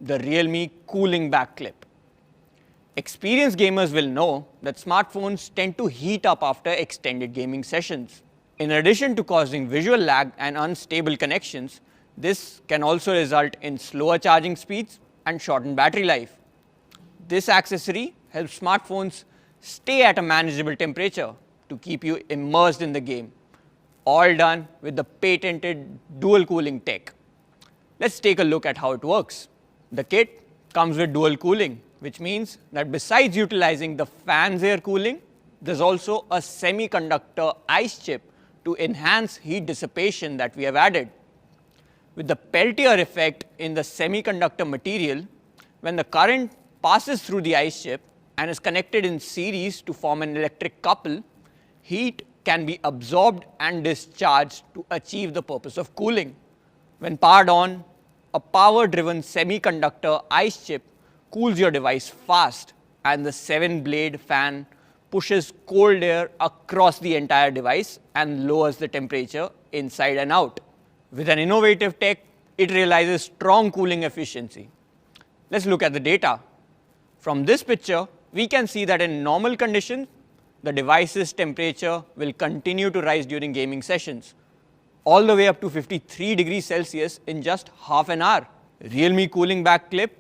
the Realme cooling back clip. Experienced gamers will know that smartphones tend to heat up after extended gaming sessions. In addition to causing visual lag and unstable connections, this can also result in slower charging speeds and shortened battery life. This accessory helps smartphones stay at a manageable temperature to keep you immersed in the game, all done with the patented dual cooling tech. Let's take a look at how it works. The kit comes with dual cooling, which means that besides utilizing the fan's air cooling, there's also a semiconductor ice chip to enhance heat dissipation that we have added. With the Peltier effect in the semiconductor material, when the current passes through the ice chip and is connected in series to form an electric couple, heat can be absorbed and discharged to achieve the purpose of cooling. When powered on, a power-driven semiconductor ice chip cools your device fast, and the 7-blade fan pushes cold air across the entire device and lowers the temperature inside and out. With an innovative tech, it realizes strong cooling efficiency. Let's look at the data. From this picture, we can see that in normal conditions, the device's temperature will continue to rise during gaming sessions, all the way up to 53 degrees Celsius in just half an hour. Realme cooling back clip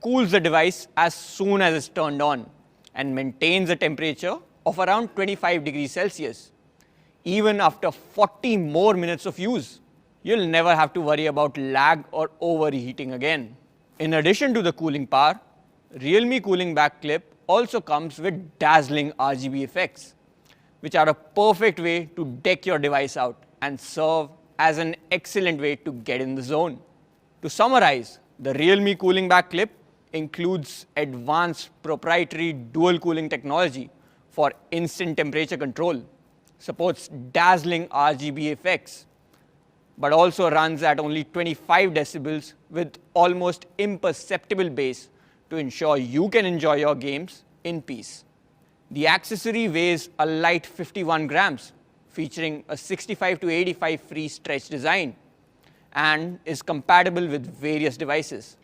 cools the device as soon as it's turned on and maintains a temperature of around 25 degrees Celsius, even after 40 more minutes of use. You'll never have to worry about lag or overheating again. In addition to the cooling power, Realme cooling back clip also comes with dazzling RGB effects, which are a perfect way to deck your device out and serve as an excellent way to get in the zone. To summarize, the Realme cooling back clip includes advanced proprietary dual cooling technology for instant temperature control, supports dazzling RGB effects, but also runs at only 25 decibels with almost imperceptible bass to ensure you can enjoy your games in peace. The accessory weighs a light 51 grams, featuring a 65 to 85 free stretch design, and is compatible with various devices.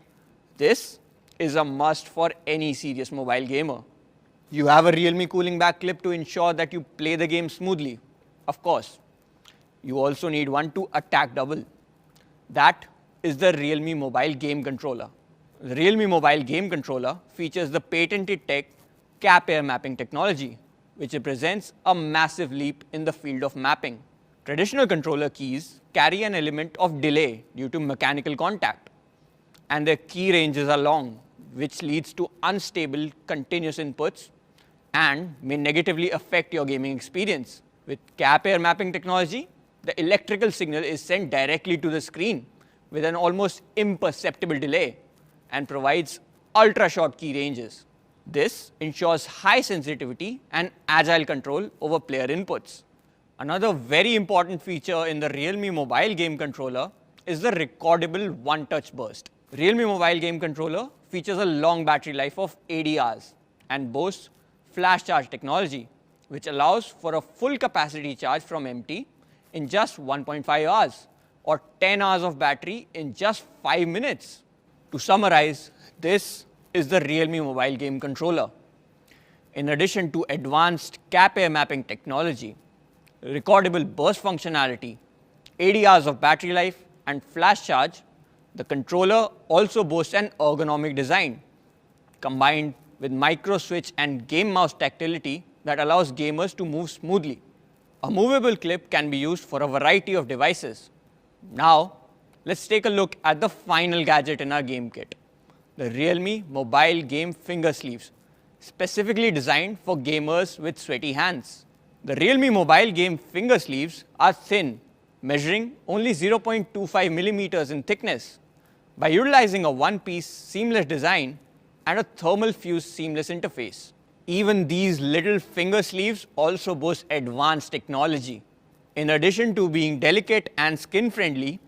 This is a must for any serious mobile gamer. You have a Realme cooling back clip to ensure that you play the game smoothly, of course. You also need one to attack double. That is the Realme Mobile Game Controller. The Realme Mobile Game Controller features the patented tech Cap Air mapping technology, which represents a massive leap in the field of mapping. Traditional controller keys carry an element of delay due to mechanical contact, and their key ranges are long, which leads to unstable continuous inputs and may negatively affect your gaming experience. With Cap Air mapping technology, the electrical signal is sent directly to the screen with an almost imperceptible delay and provides ultra-short key ranges. This ensures high sensitivity and agile control over player inputs. Another very important feature in the Realme Mobile Game Controller is the recordable one-touch burst. Realme Mobile Game Controller features a long battery life of 80 hours and boasts flash charge technology, which allows for a full capacity charge from empty in just 1.5 hours or 10 hours of battery in just 5 minutes. To summarize, this is the Realme Mobile Game Controller. In addition to advanced Cap Air mapping technology, recordable burst functionality, 80 hours of battery life, and flash charge, the controller also boasts an ergonomic design, combined with micro switch and game mouse tactility that allows gamers to move smoothly. A movable clip can be used for a variety of devices. Now, let's take a look at the final gadget in our game kit, the Realme Mobile Game Finger Sleeves, specifically designed for gamers with sweaty hands. The Realme Mobile Game Finger Sleeves are thin, measuring only 0.25 millimeters in thickness. By utilizing a one-piece seamless design and a thermal fused seamless interface, even these little finger sleeves also boast advanced technology. In addition to being delicate and skin-friendly,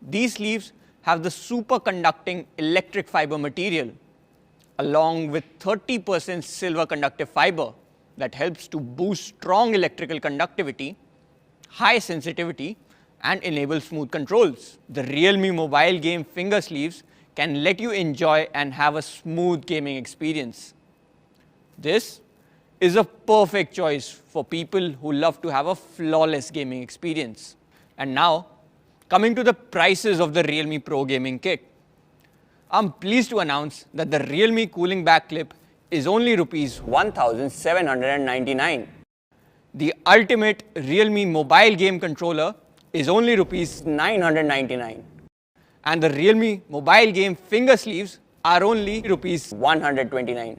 these sleeves have the superconducting electric fiber material, along with 30% silver conductive fiber that helps to boost strong electrical conductivity, high sensitivity, and enable smooth controls. The Realme Mobile Game Finger Sleeves can let you enjoy and have a smooth gaming experience. This is a perfect choice for people who love to have a flawless gaming experience. And now, coming to the prices of the Realme Pro Gaming Kit. I'm pleased to announce that the Realme cooling back clip is only Rs 1,799. The ultimate Realme mobile game controller is only Rs 999. And the Realme mobile game finger sleeves are only Rs 129.